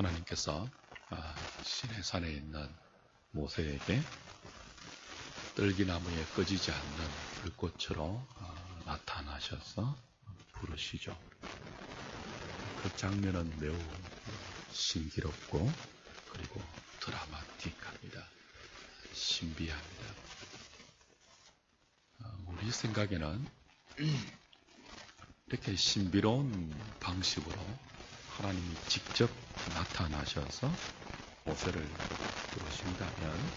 하나님께서 시내산에 있는 모세에게 떨기나무에 꺼지지 않는 불꽃으로 나타나셔서 부르시죠. 그 장면은 매우 신기롭고 그리고 드라마틱합니다. 신비합니다. 우리 생각에는 이렇게 신비로운 방식으로 하나님이 직접 나타나셔서 모세를 부르신다면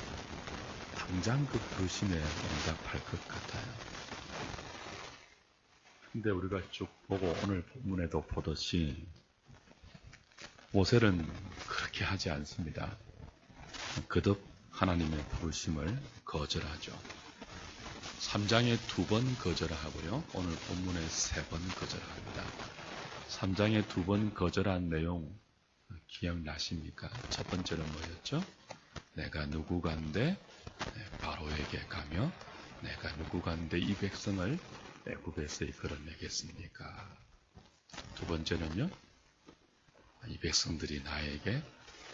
당장 그 부르심에 응답할 것 같아요. 근데 우리가 쭉 보고 오늘 본문에도 보듯이 모세는 그렇게 하지 않습니다. 그듭 하나님의 부르심을 거절하죠. 3장에 2번 거절하고요. 오늘 본문에 3번 거절합니다. 3장에 2번 거절한 내용 기억나십니까? 첫 번째는 뭐였죠? 내가 누구간데 바로에게 가며 내가 누구간데 이 백성을 애굽에서 이끌어내겠습니까? 두 번째는요, 이 백성들이 나에게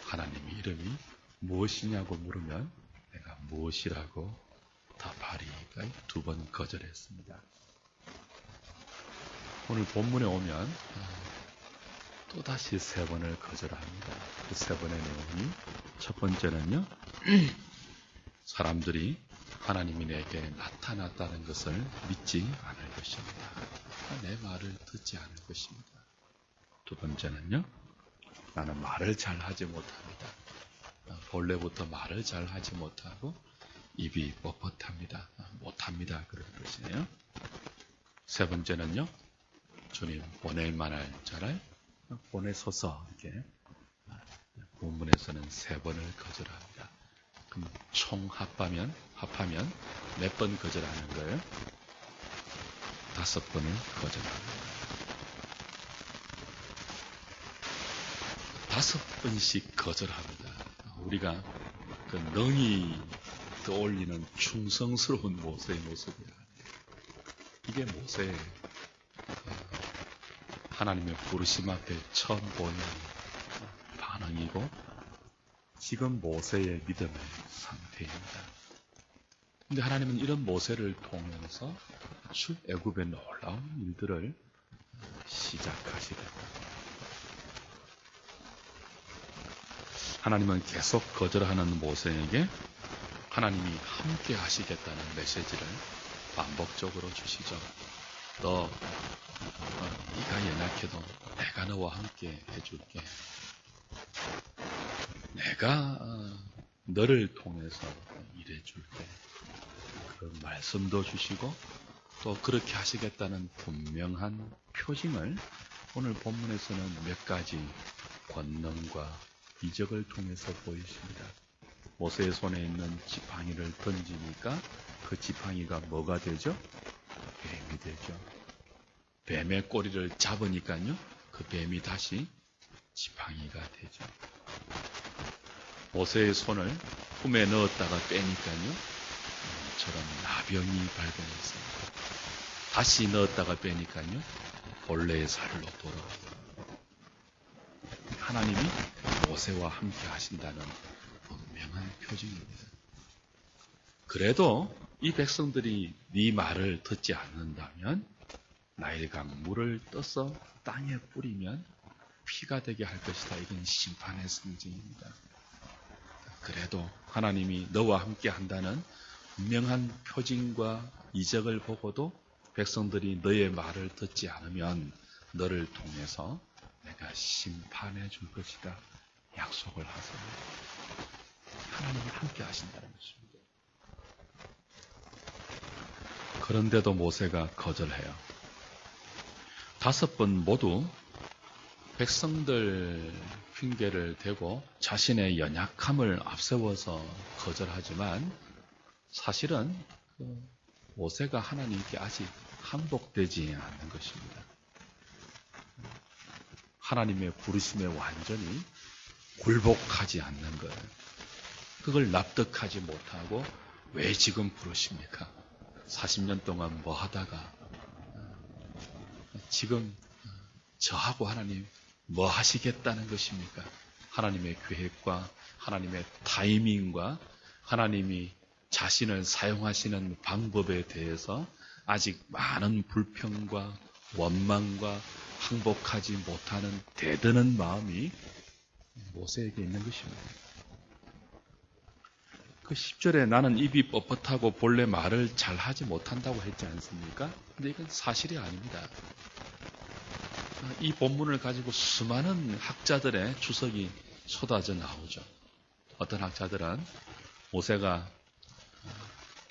하나님의 이름이 무엇이냐고 물으면 내가 무엇이라고 답하리가 2번 거절했습니다. 오늘 본문에 오면 또다시 3번을 거절합니다. 그 3번의 내용이 첫 번째는요, 사람들이 하나님이 내게 나타났다는 것을 믿지 않을 것입니다. 내 말을 듣지 않을 것입니다. 두 번째는요, 나는 말을 잘 하지 못합니다. 본래부터 말을 잘 하지 못하고 입이 뻣뻣합니다. 못합니다. 그런 것이네요. 세 번째는요, 주님 보낼 만할 자를 보내소서. 이렇게 본문에서는 3번을 거절합니다. 그럼 총 합하면 몇 번 거절하는 거예요? 5번을 거절합니다. 5번씩 거절합니다. 우리가 그 능히 떠올리는 충성스러운 모세의 모습이야. 이게 모세의 하나님의 부르심 앞에 처음 보이는 반응이고 지금 모세의 믿음의 상태입니다. 그런데 하나님은 이런 모세를 통해서 출애굽의 놀라운 일들을 시작하시겠다. 하나님은 계속 거절하는 모세에게 하나님이 함께 하시겠다는 메시지를 반복적으로 주시죠. 네가 연약해도 내가 너와 함께 해줄게. 내가 너를 통해서 일해줄게. 그런 말씀도 주시고 또 그렇게 하시겠다는 분명한 표징을 오늘 본문에서는 몇 가지 권능과 이적을 통해서 보이십니다. 모세의 손에 있는 지팡이를 던지니까 그 지팡이가 뭐가 되죠? 뱀이 되죠. 뱀의 꼬리를 잡으니까요, 그 뱀이 다시 지팡이가 되죠. 모세의 손을 품에 넣었다가 빼니까요, 처럼 나병이 발병했습니다. 다시 넣었다가 빼니까요, 본래의 살로 돌아옵니다. 하나님이 모세와 함께 하신다는 분명한 표징입니다. 그래도 이 백성들이 네 말을 듣지 않는다면 나일강 물을 떠서 땅에 뿌리면 피가 되게 할 것이다. 이건 심판의 상징입니다. 그래도 하나님이 너와 함께 한다는 분명한 표징과 이적을 보고도 백성들이 너의 말을 듣지 않으면 너를 통해서 내가 심판해 줄 것이다. 약속을 하세요. 하나님이 함께 하신다는 것입니다. 그런데도 모세가 거절해요. 5번 모두 백성들 핑계를 대고 자신의 연약함을 앞세워서 거절하지만 사실은 모세가 하나님께 아직 항복되지 않는 것입니다. 하나님의 부르심에 완전히 굴복하지 않는 거예요. 그걸 납득하지 못하고 왜 지금 부르십니까? 40년 동안 뭐 하다가 지금 저하고 하나님 뭐 하시겠다는 것입니까? 하나님의 계획과 하나님의 타이밍과 하나님이 자신을 사용하시는 방법에 대해서 아직 많은 불평과 원망과 항복하지 못하는 대드는 마음이 모세에게 있는 것입니다. 그 10절에 나는 입이 뻣뻣하고 본래 말을 잘하지 못한다고 했지 않습니까? 근데 이건 사실이 아닙니다. 이 본문을 가지고 수많은 학자들의 주석이 쏟아져 나오죠. 어떤 학자들은 모세가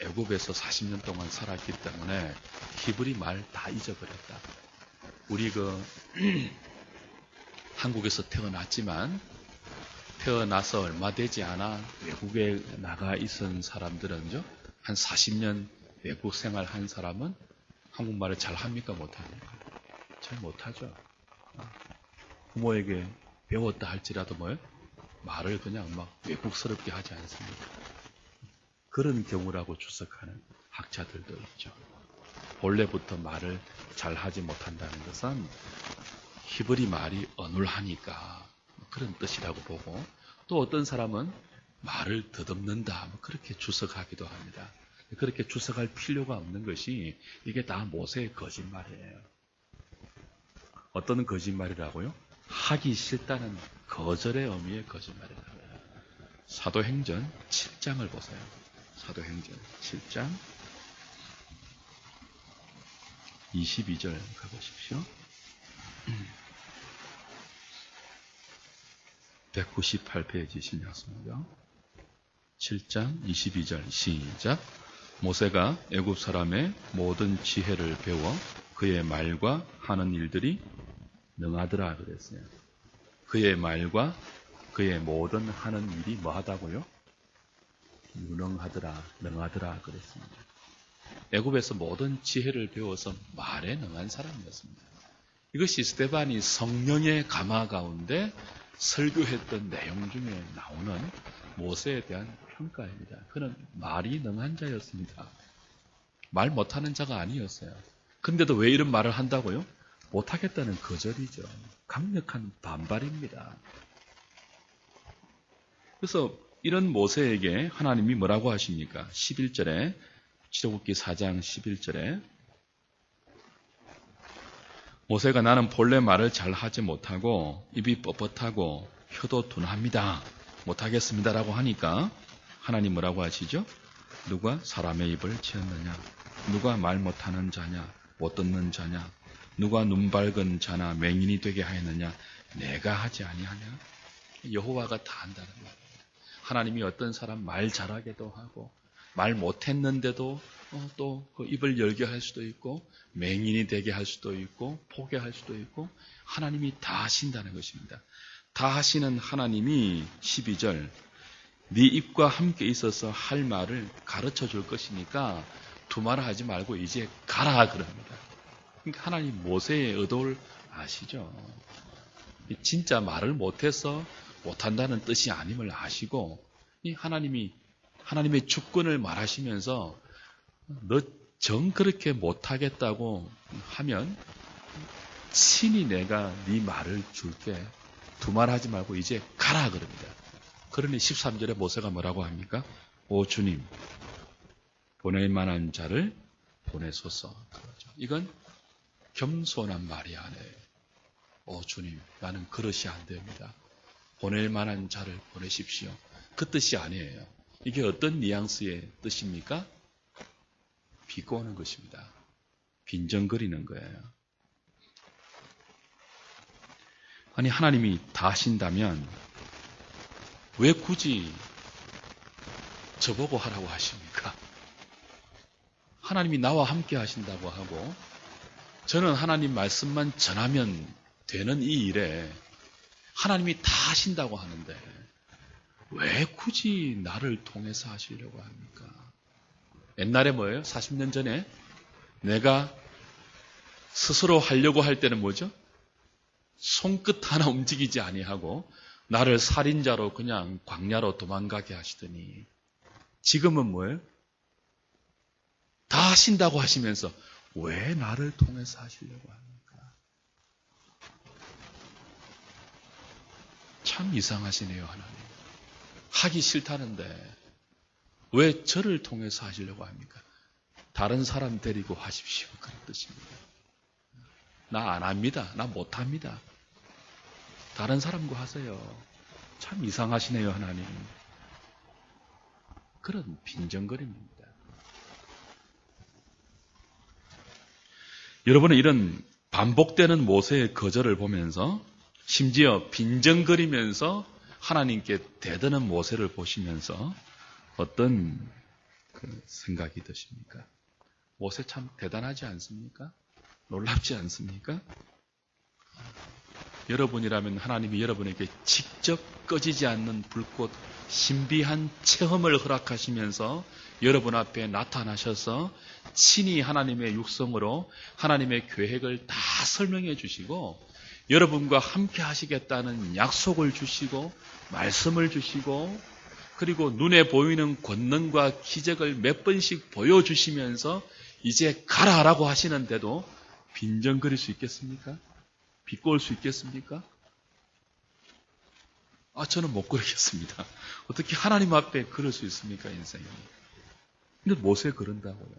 애굽에서 40년 동안 살았기 때문에 히브리 말 다 잊어버렸다. 우리 한국에서 태어났지만 태어나서 얼마 되지 않아 외국에 나가 있은 사람들은요, 한 40년 외국 생활한 사람은 한국말을 잘 합니까? 못합니까? 잘 못하죠. 부모에게 배웠다 할지라도 말을 그냥 막 외국스럽게 하지 않습니까? 그런 경우라고 주석하는 학자들도 있죠. 본래부터 말을 잘 하지 못한다는 것은 히브리 말이 어눌하니까 그런 뜻이라고 보고, 또 어떤 사람은 말을 더듬는다 그렇게 주석하기도 합니다. 그렇게 주석할 필요가 없는 것이 이게 다 모세의 거짓말이에요. 어떤 거짓말이라고요? 하기 싫다는 거절의 의미의 거짓말이라고요. 사도행전 7장을 보세요. 사도행전 7장 22절 가보십시오. 198페이지 신약성경 7장 22절 시작. 모세가 애굽 사람의 모든 지혜를 배워 그의 말과 하는 일들이 능하더라 그랬어요. 그의 말과 그의 모든 하는 일이 뭐하다고요? 유능하더라, 능하더라 그랬습니다. 애굽에서 모든 지혜를 배워서 말에 능한 사람이었습니다. 이것이 스데반이 성령의 감화 가운데 설교했던 내용 중에 나오는 모세에 대한 평가입니다. 그는 말이 능한 자였습니다. 말 못하는 자가 아니었어요. 근데도 왜 이런 말을 한다고요? 못하겠다는 거절이죠. 강력한 반발입니다. 그래서 이런 모세에게 하나님이 뭐라고 하십니까? 11절에 출애굽기 4장 11절에 모세가 나는 본래 말을 잘 하지 못하고 입이 뻣뻣하고 혀도 둔합니다. 못하겠습니다라고 하니까 하나님 뭐라고 하시죠? 누가 사람의 입을 지었느냐? 누가 말 못하는 자냐? 못 듣는 자냐? 누가 눈 밝은 자나 맹인이 되게 하였느냐? 내가 하지 아니하냐? 여호와가 다 한다는 말이에요. 하나님이 어떤 사람 말 잘하게도 하고 말 못했는데도 또 그 입을 열게 할 수도 있고 맹인이 되게 할 수도 있고 포기할 수도 있고 하나님이 다 하신다는 것입니다. 다 하시는 하나님이 12절 네 입과 함께 있어서 할 말을 가르쳐 줄 것이니까 두말을 하지 말고 이제 가라 그럽니다. 그러니까 하나님 모세의 의도를 아시죠. 진짜 말을 못해서 못한다는 뜻이 아님을 아시고 이 하나님의 주권을 말하시면서 너 정 그렇게 못하겠다고 하면 친히 내가 네 말을 줄게. 두말하지 말고 이제 가라 그럽니다. 그러니 13절에 모세가 뭐라고 합니까? 오 주님 보낼 만한 자를 보내소서. 그러죠. 이건 겸손한 말이 아니에요. 오 주님 나는 그릇이 안 됩니다. 보낼 만한 자를 보내십시오. 그 뜻이 아니에요. 이게 어떤 뉘앙스의 뜻입니까? 비꼬는 것입니다. 빈정거리는 거예요. 아니 하나님이 다 하신다면 왜 굳이 저보고 하라고 하십니까? 하나님이 나와 함께 하신다고 하고 저는 하나님 말씀만 전하면 되는 이 일에 하나님이 다 하신다고 하는데 왜 굳이 나를 통해서 하시려고 합니까? 옛날에 뭐예요? 40년 전에 내가 스스로 하려고 할 때는 뭐죠? 손끝 하나 움직이지 아니하고 나를 살인자로 그냥 광야로 도망가게 하시더니 지금은 뭐예요? 다 하신다고 하시면서 왜 나를 통해서 하시려고 합니까? 참 이상하시네요, 하나님. 하기 싫다는데 왜 저를 통해서 하시려고 합니까? 다른 사람 데리고 하십시오. 그런 뜻입니다. 나 안 합니다. 나 못합니다. 다른 사람과 하세요. 참 이상하시네요, 하나님. 그런 빈정거림입니다. 여러분은 이런 반복되는 모세의 거절을 보면서 심지어 빈정거리면서 하나님께 대드는 모세를 보시면서 어떤 생각이 드십니까? 모세 참 대단하지 않습니까? 놀랍지 않습니까? 여러분이라면 하나님이 여러분에게 직접 꺼지지 않는 불꽃, 신비한 체험을 허락하시면서 여러분 앞에 나타나셔서 친히 하나님의 육성으로 하나님의 계획을 다 설명해 주시고 여러분과 함께 하시겠다는 약속을 주시고 말씀을 주시고 그리고 눈에 보이는 권능과 기적을 몇 번씩 보여주시면서 이제 가라라고 하시는데도 빈정거릴 수 있겠습니까? 비꼬을 수 있겠습니까? 저는 못 그러겠습니다. 어떻게 하나님 앞에 그럴 수 있습니까, 인생에? 근데 모세 그런다고요.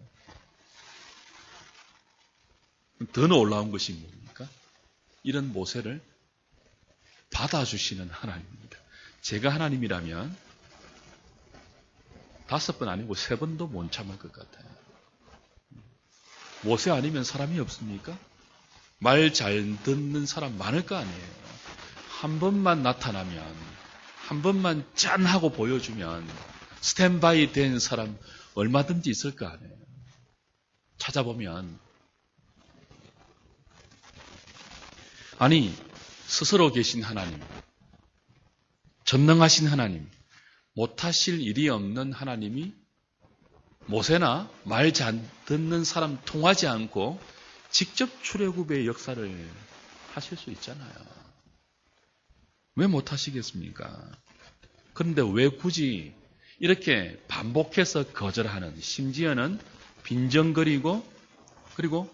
더 놀라운 것이 뭡니까? 이런 모세를 받아주시는 하나님입니다. 제가 하나님이라면 5번 아니고 3번도 못 참을 것 같아요. 모세 아니면 사람이 없습니까? 말 잘 듣는 사람 많을 거 아니에요. 한 번만 나타나면, 한 번만 짠 하고 보여주면 스탠바이 된 사람 얼마든지 있을 거 아니에요. 찾아보면 아니 스스로 계신 하나님, 전능하신 하나님, 못하실 일이 없는 하나님이 모세나 말 잘 듣는 사람 통하지 않고 직접 출애굽의 역사를 하실 수 있잖아요. 왜 못하시겠습니까? 그런데 왜 굳이 이렇게 반복해서 거절하는, 심지어는 빈정거리고 그리고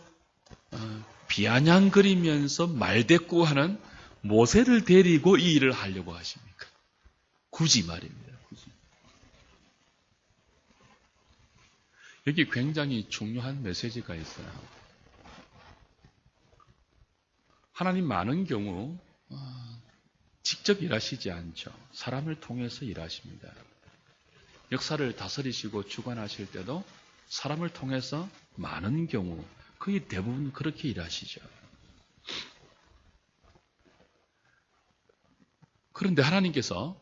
비아냥거리면서 말대꾸하는 모세를 데리고 이 일을 하려고 하십니까? 굳이 말입니다. 굳이. 여기 굉장히 중요한 메시지가 있어요. 하나님 많은 경우 직접 일하시지 않죠. 사람을 통해서 일하십니다. 역사를 다스리시고 주관하실 때도 사람을 통해서 많은 경우 거의 대부분 그렇게 일하시죠. 그런데 하나님께서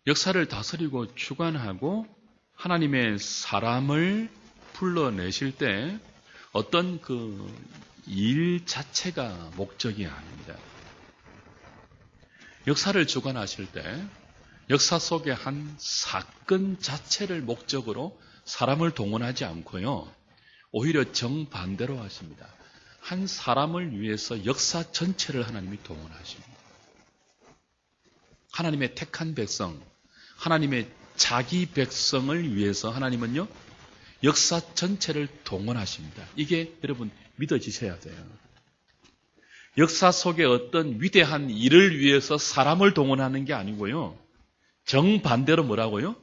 역사를 다스리고 주관하고 하나님의 사람을 불러내실 때 어떤 일 자체가 목적이 아닙니다. 역사를 주관하실 때 역사 속의 한 사건 자체를 목적으로 사람을 동원하지 않고요. 오히려 정반대로 하십니다. 한 사람을 위해서 역사 전체를 하나님이 동원하십니다. 하나님의 택한 백성, 하나님의 자기 백성을 위해서 하나님은요, 역사 전체를 동원하십니다. 이게 여러분 믿어지셔야 돼요. 역사 속에 어떤 위대한 일을 위해서 사람을 동원하는 게 아니고요. 정반대로 뭐라고요?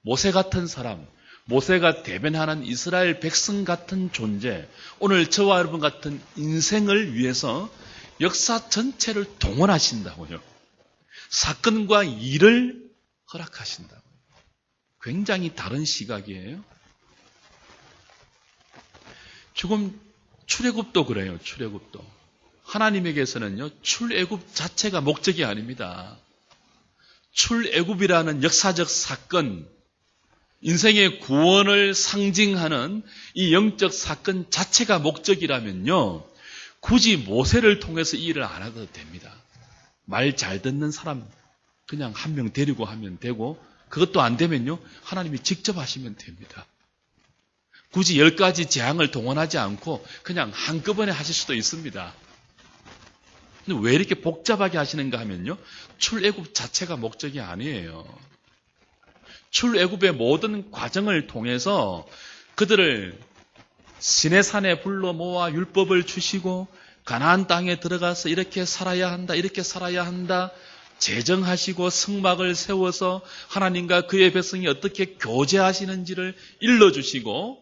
모세 같은 사람, 모세가 대변하는 이스라엘 백성 같은 존재, 오늘 저와 여러분 같은 인생을 위해서 역사 전체를 동원하신다고요. 사건과 일을 허락하신다고요. 굉장히 다른 시각이에요. 지금 출애굽도 그래요. 출애굽도. 하나님에게서는요. 출애굽 자체가 목적이 아닙니다. 출애굽이라는 역사적 사건, 인생의 구원을 상징하는 이 영적 사건 자체가 목적이라면요. 굳이 모세를 통해서 이 일을 안 해도 됩니다. 말 잘 듣는 사람 그냥 한 명 데리고 하면 되고 그것도 안 되면요. 하나님이 직접 하시면 됩니다. 굳이 10가지 재앙을 동원하지 않고 그냥 한꺼번에 하실 수도 있습니다. 근데 왜 이렇게 복잡하게 하시는가 하면요. 출애굽 자체가 목적이 아니에요. 출애굽의 모든 과정을 통해서 그들을 시내산에 불러 모아 율법을 주시고 가나안 땅에 들어가서 이렇게 살아야 한다, 이렇게 살아야 한다. 제정하시고 성막을 세워서 하나님과 그의 백성이 어떻게 교제하시는지를 일러주시고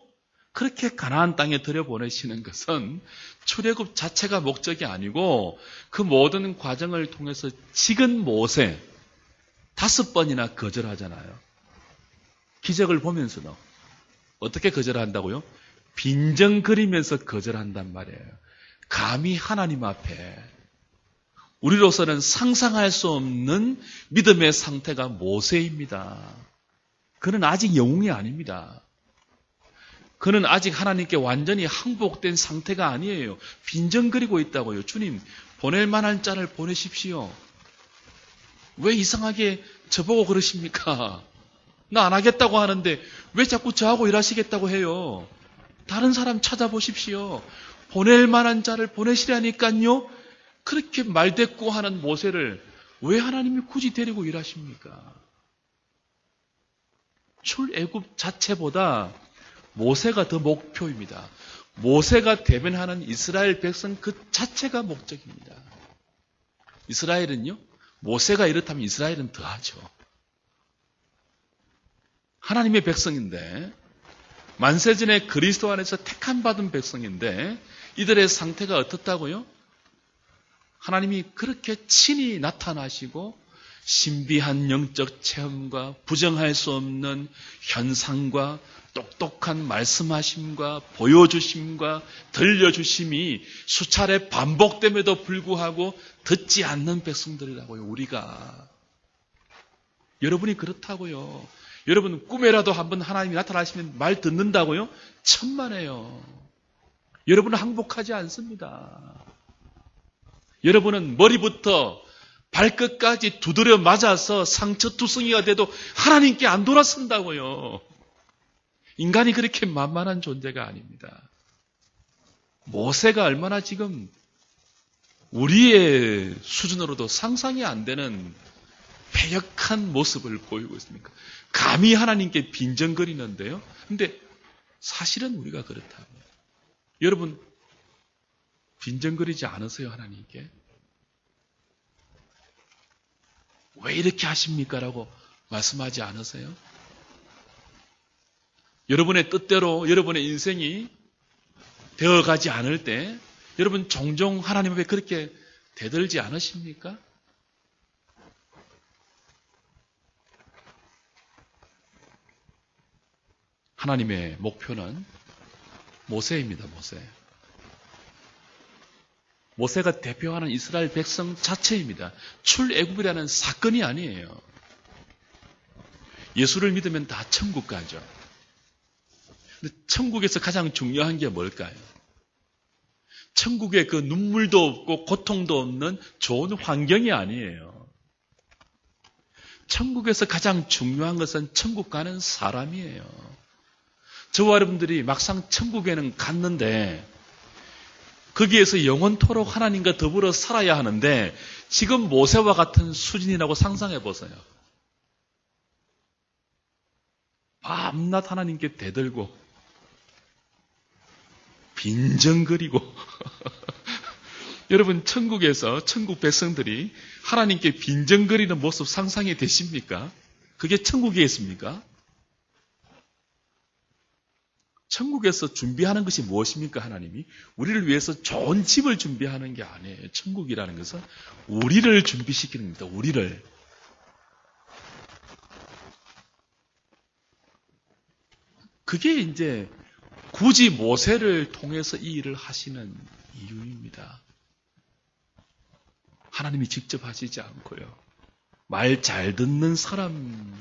그렇게 가나안 땅에 들여보내시는 것은 출애굽 자체가 목적이 아니고 그 모든 과정을 통해서 지금 모세 5번이나 거절하잖아요. 기적을 보면서도 어떻게 거절한다고요? 빈정거리면서 거절한단 말이에요. 감히 하나님 앞에 우리로서는 상상할 수 없는 믿음의 상태가 모세입니다. 그는 아직 영웅이 아닙니다. 그는 아직 하나님께 완전히 항복된 상태가 아니에요. 빈정거리고 있다고요. 주님, 보낼 만한 자를 보내십시오. 왜 이상하게 저보고 그러십니까? 나 안 하겠다고 하는데 왜 자꾸 저하고 일하시겠다고 해요? 다른 사람 찾아보십시오. 보낼 만한 자를 보내시라니까요. 그렇게 말대꾸하는 모세를 왜 하나님이 굳이 데리고 일하십니까? 출애굽 자체보다 모세가 더 목표입니다. 모세가 대변하는 이스라엘 백성 그 자체가 목적입니다. 이스라엘은요, 모세가 이렇다면 이스라엘은 더하죠. 하나님의 백성인데, 만세전에 그리스도 안에서 택함 받은 백성인데, 이들의 상태가 어떻다고요? 하나님이 그렇게 친히 나타나시고, 신비한 영적 체험과 부정할 수 없는 현상과 똑똑한 말씀하심과 보여주심과 들려주심이 수차례 반복됨에도 불구하고 듣지 않는 백성들이라고요, 우리가. 여러분이 그렇다고요. 여러분 꿈에라도 한번 하나님이 나타나시면 말 듣는다고요? 천만에요. 여러분은 항복하지 않습니다. 여러분은 머리부터 발끝까지 두드려 맞아서 상처투성이가 돼도 하나님께 안 돌아선다고요. 인간이 그렇게 만만한 존재가 아닙니다. 모세가 얼마나 지금 우리의 수준으로도 상상이 안 되는 패역한 모습을 보이고 있습니까? 감히 하나님께 빈정거리는데요. 근데 사실은 우리가 그렇다고요. 여러분 빈정거리지 않으세요, 하나님께? 왜 이렇게 하십니까? 라고 말씀하지 않으세요? 여러분의 뜻대로 여러분의 인생이 되어가지 않을 때 여러분 종종 하나님 앞에 그렇게 대들지 않으십니까? 하나님의 목표는 모세입니다. 모세가 대표하는 이스라엘 백성 자체입니다. 출애굽이라는 사건이 아니에요. 예수를 믿으면 다 천국 가죠. 근데 천국에서 가장 중요한 게 뭘까요? 천국에 그 눈물도 없고 고통도 없는 좋은 환경이 아니에요. 천국에서 가장 중요한 것은 천국 가는 사람이에요. 저와 여러분들이 막상 천국에는 갔는데 거기에서 영원토록 하나님과 더불어 살아야 하는데 지금 모세와 같은 수준이라고 상상해 보세요. 밤낮 하나님께 대들고 빈정거리고 여러분 천국에서 천국 백성들이 하나님께 빈정거리는 모습 상상이 되십니까? 그게 천국이겠습니까? 천국에서 준비하는 것이 무엇입니까? 하나님이 우리를 위해서 좋은 집을 준비하는 게 아니에요. 천국이라는 것은 우리를 준비시키는 겁니다. 우리를. 그게 이제 굳이 모세를 통해서 이 일을 하시는 이유입니다. 하나님이 직접 하시지 않고요. 말 잘 듣는 사람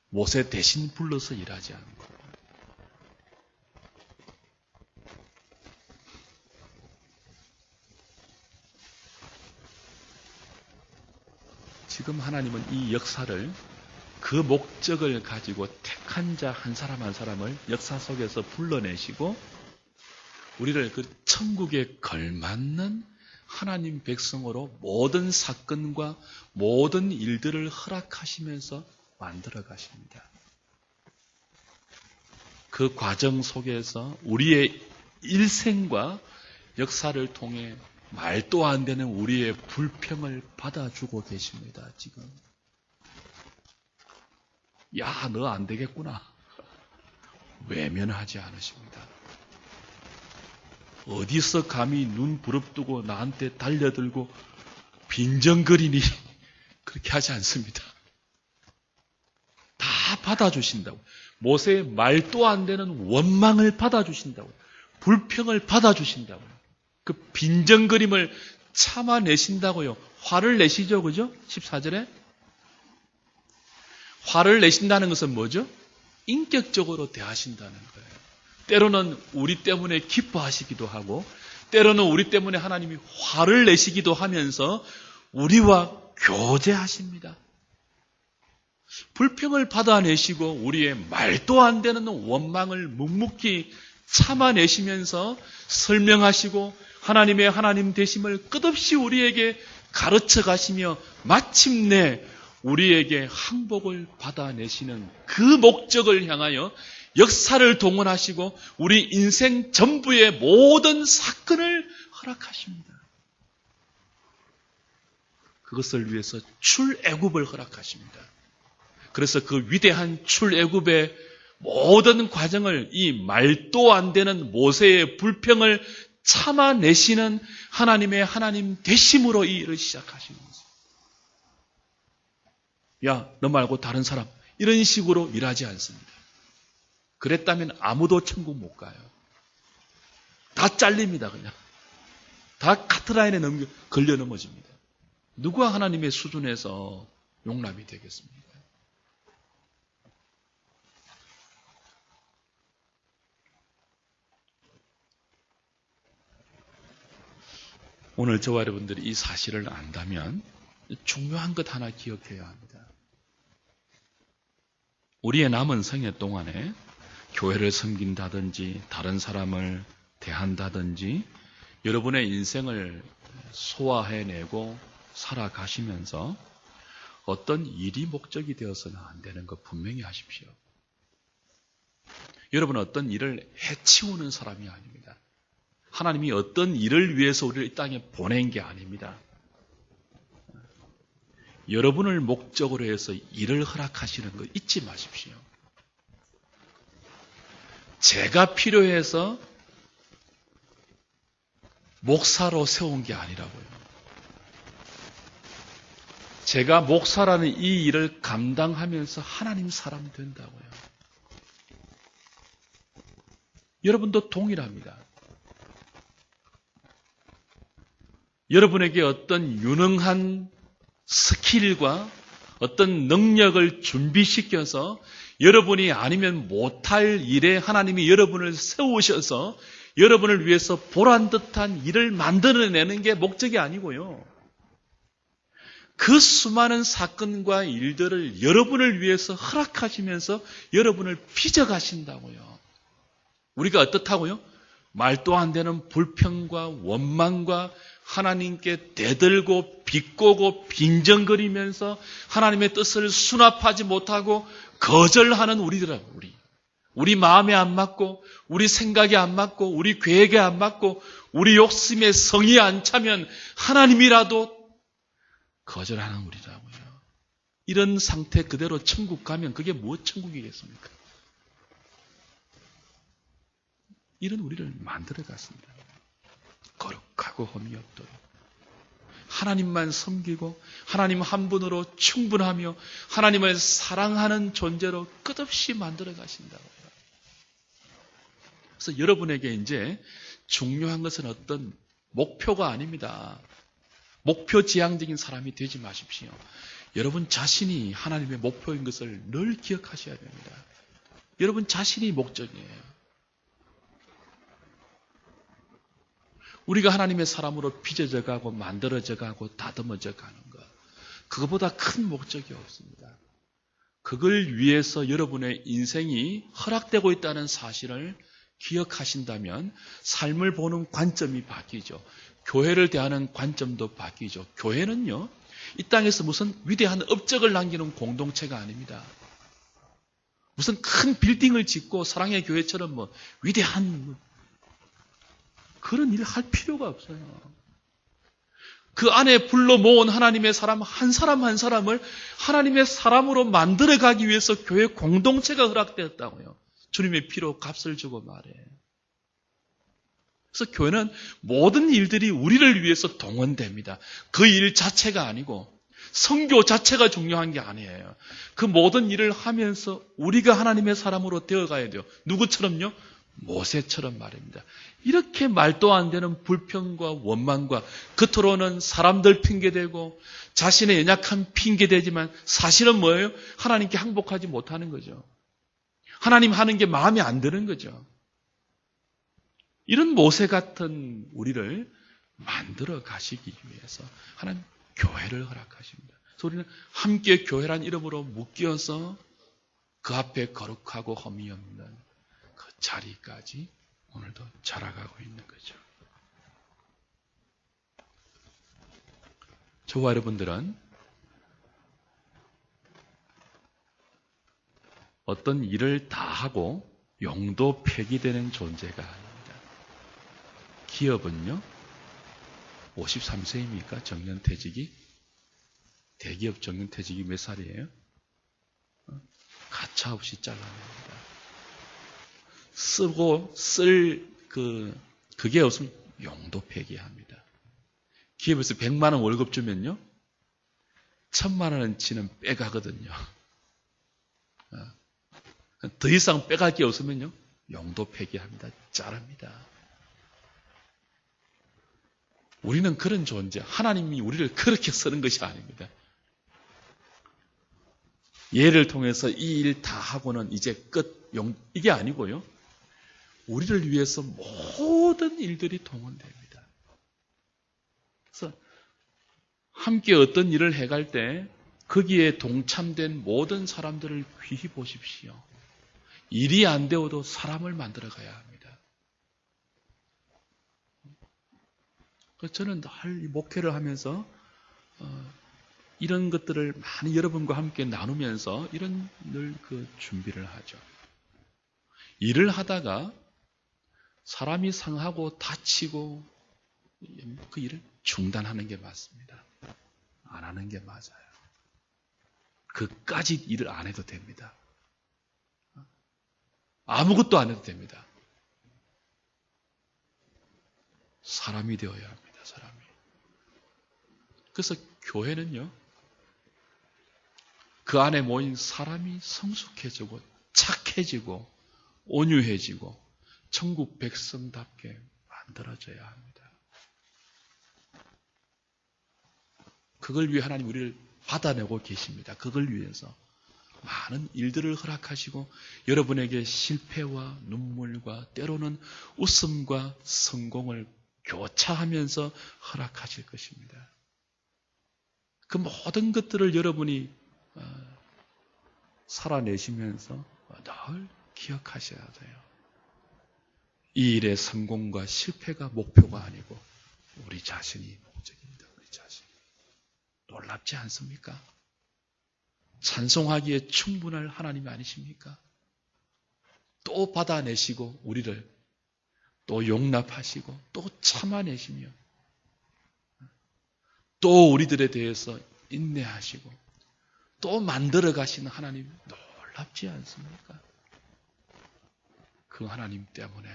모세 대신 불러서 일하지 않고. 지금 하나님은 이 역사를 그 목적을 가지고 택한 자 한 사람 한 사람을 역사 속에서 불러내시고 우리를 그 천국에 걸맞는 하나님 백성으로 모든 사건과 모든 일들을 허락하시면서 만들어 가십니다. 그 과정 속에서 우리의 일생과 역사를 통해 말도 안 되는 우리의 불평을 받아주고 계십니다, 지금. 야, 너 안 되겠구나. 외면하지 않으십니다. 어디서 감히 눈 부릅뜨고 나한테 달려들고 빈정거리니 그렇게 하지 않습니다. 다 받아주신다고. 모세의 말도 안 되는 원망을 받아주신다고. 불평을 받아주신다고. 그 빈정거림을 참아내신다고요. 화를 내시죠, 그죠? 14절에. 화를 내신다는 것은 뭐죠? 인격적으로 대하신다는 거예요. 때로는 우리 때문에 기뻐하시기도 하고, 때로는 우리 때문에 하나님이 화를 내시기도 하면서 우리와 교제하십니다. 불평을 받아내시고 우리의 말도 안 되는 원망을 묵묵히 참아내시면서 설명하시고 하나님의 하나님 되심을 끝없이 우리에게 가르쳐 가시며 마침내 우리에게 항복을 받아내시는 그 목적을 향하여 역사를 동원하시고 우리 인생 전부의 모든 사건을 허락하십니다. 그것을 위해서 출애굽을 허락하십니다. 그래서 그 위대한 출애굽의 모든 과정을 이 말도 안 되는 모세의 불평을 참아내시는 하나님의 하나님 되심으로 이 일을 시작하신 거죠. 야, 너 말고 다른 사람, 이런 식으로 일하지 않습니다. 그랬다면 아무도 천국 못 가요. 다 잘립니다, 그냥. 다 카트라인에 걸려 넘어집니다. 누가 하나님의 수준에서 용납이 되겠습니까? 오늘 저와 여러분들이 이 사실을 안다면 중요한 것 하나 기억해야 합니다. 우리의 남은 생애 동안에 교회를 섬긴다든지 다른 사람을 대한다든지 여러분의 인생을 소화해내고 살아가시면서 어떤 일이 목적이 되어서는 안 되는 거 분명히 하십시오. 여러분은 어떤 일을 해치우는 사람이 아닙니다. 하나님이 어떤 일을 위해서 우리를 이 땅에 보낸 게 아닙니다. 여러분을 목적으로 해서 일을 허락하시는 거 잊지 마십시오. 제가 필요해서 목사로 세운 게 아니라고요. 제가 목사라는 이 일을 감당하면서 하나님 사람 된다고요. 여러분도 동일합니다. 여러분에게 어떤 유능한 스킬과 어떤 능력을 준비시켜서 여러분이 아니면 못할 일에 하나님이 여러분을 세우셔서 여러분을 위해서 보란듯한 일을 만들어내는 게 목적이 아니고요. 그 수많은 사건과 일들을 여러분을 위해서 허락하시면서 여러분을 빚어가신다고요. 우리가 어떻다고요? 말도 안 되는 불평과 원망과 하나님께 대들고 비꼬고 빈정거리면서 하나님의 뜻을 수납하지 못하고 거절하는 우리들하고 우리 마음에 안 맞고 우리 생각에 안 맞고 우리 계획에 안 맞고 우리 욕심에 성이 안 차면 하나님이라도 거절하는 우리라고요. 이런 상태 그대로 천국 가면 그게 무엇 천국이겠습니까? 이런 우리를 만들어갔습니다. 거룩하고 험이 없도록 하나님만 섬기고 하나님 한 분으로 충분하며 하나님을 사랑하는 존재로 끝없이 만들어 가신다고요. 그래서 여러분에게 이제 중요한 것은 어떤 목표가 아닙니다. 목표 지향적인 사람이 되지 마십시오. 여러분 자신이 하나님의 목표인 것을 늘 기억하셔야 됩니다. 여러분 자신이 목적이에요. 우리가 하나님의 사람으로 빚어져 가고 만들어져 가고 다듬어져 가는 것, 그거보다 큰 목적이 없습니다. 그걸 위해서 여러분의 인생이 허락되고 있다는 사실을 기억하신다면 삶을 보는 관점이 바뀌죠. 교회를 대하는 관점도 바뀌죠. 교회는요, 이 땅에서 무슨 위대한 업적을 남기는 공동체가 아닙니다. 무슨 큰 빌딩을 짓고 사랑의 교회처럼 위대한 그런 일을 할 필요가 없어요. 그 안에 불러 모은 하나님의 사람 한 사람을 하나님의 사람으로 만들어가기 위해서 교회 공동체가 허락되었다고요. 주님의 피로 값을 주고 말해요. 그래서 교회는 모든 일들이 우리를 위해서 동원됩니다. 그 일 자체가 아니고 선교 자체가 중요한 게 아니에요. 그 모든 일을 하면서 우리가 하나님의 사람으로 되어가야 돼요. 누구처럼요? 모세처럼 말입니다. 이렇게 말도 안 되는 불평과 원망과 겉으로는 사람들 핑계대고 자신의 연약한 핑계대지만 사실은 뭐예요? 하나님께 항복하지 못하는 거죠. 하나님 하는 게 마음에 안 드는 거죠. 이런 모세 같은 우리를 만들어 가시기 위해서 하나님 교회를 허락하십니다. 그래서 우리는 함께 교회란 이름으로 묶여서 그 앞에 거룩하고 험이 없는 그 자리까지 오늘도 자라가고 있는 거죠. 저와 여러분들은 어떤 일을 다 하고 용도 폐기되는 존재가 아닙니다. 기업은요, 53세입니까? 정년퇴직이? 대기업 정년퇴직이 몇 살이에요? 가차없이 잘라냅니다. 쓰고 그게 없으면 용도 폐기합니다. 기업에서 100만 원 월급 주면요, 1000만 원어치는 빼가거든요. 더 이상 빼갈 게 없으면요, 용도 폐기합니다. 자릅니다. 우리는 그런 존재, 하나님이 우리를 그렇게 쓰는 것이 아닙니다. 예를 통해서 이 일 다 하고는 이제 끝, 이게 아니고요. 우리를 위해서 모든 일들이 동원됩니다. 그래서 함께 어떤 일을 해갈 때 거기에 동참된 모든 사람들을 귀히 보십시오. 일이 안 되어도 사람을 만들어 가야 합니다. 저는 늘 목회를 하면서 이런 것들을 많이 여러분과 함께 나누면서 이런 늘 그 준비를 하죠. 일을 하다가 사람이 상하고 다치고 그 일을 중단하는 게 맞습니다. 안 하는 게 맞아요. 그까지 일을 안 해도 됩니다. 아무것도 안 해도 됩니다. 사람이 되어야 합니다. 사람이. 그래서 교회는요, 그 안에 모인 사람이 성숙해지고 착해지고 온유해지고 천국 백성답게 만들어져야 합니다. 그걸 위해 하나님 우리를 받아내고 계십니다. 그걸 위해서 많은 일들을 허락하시고 여러분에게 실패와 눈물과 때로는 웃음과 성공을 교차하면서 허락하실 것입니다. 그 모든 것들을 여러분이 살아내시면서 늘 기억하셔야 돼요. 이 일의 성공과 실패가 목표가 아니고 우리 자신이 목적입니다. 우리 자신. 놀랍지 않습니까? 찬송하기에 충분할 하나님이 아니십니까? 또 받아내시고 우리를 또 용납하시고 또 참아내시며 또 우리들에 대해서 인내하시고 또 만들어 가시는 하나님 놀랍지 않습니까? 그 하나님 때문에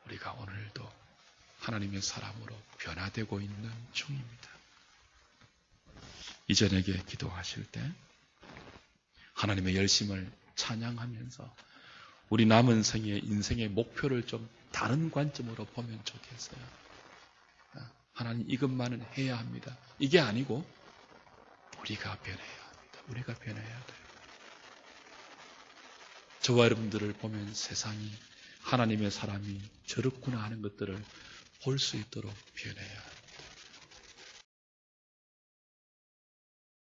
우리가 오늘도 하나님의 사람으로 변화되고 있는 중입니다. 이전에게 기도하실 때 하나님의 열심을 찬양하면서 우리 남은 생의 인생의 목표를 좀 다른 관점으로 보면 좋겠어요. 하나님 이것만은 해야 합니다. 이게 아니고 우리가 변해야 합니다. 우리가 변해야 돼요. 저와 여러분들을 보면 세상이 하나님의 사람이 저렇구나 하는 것들을 볼 수 있도록 변해야 합니다.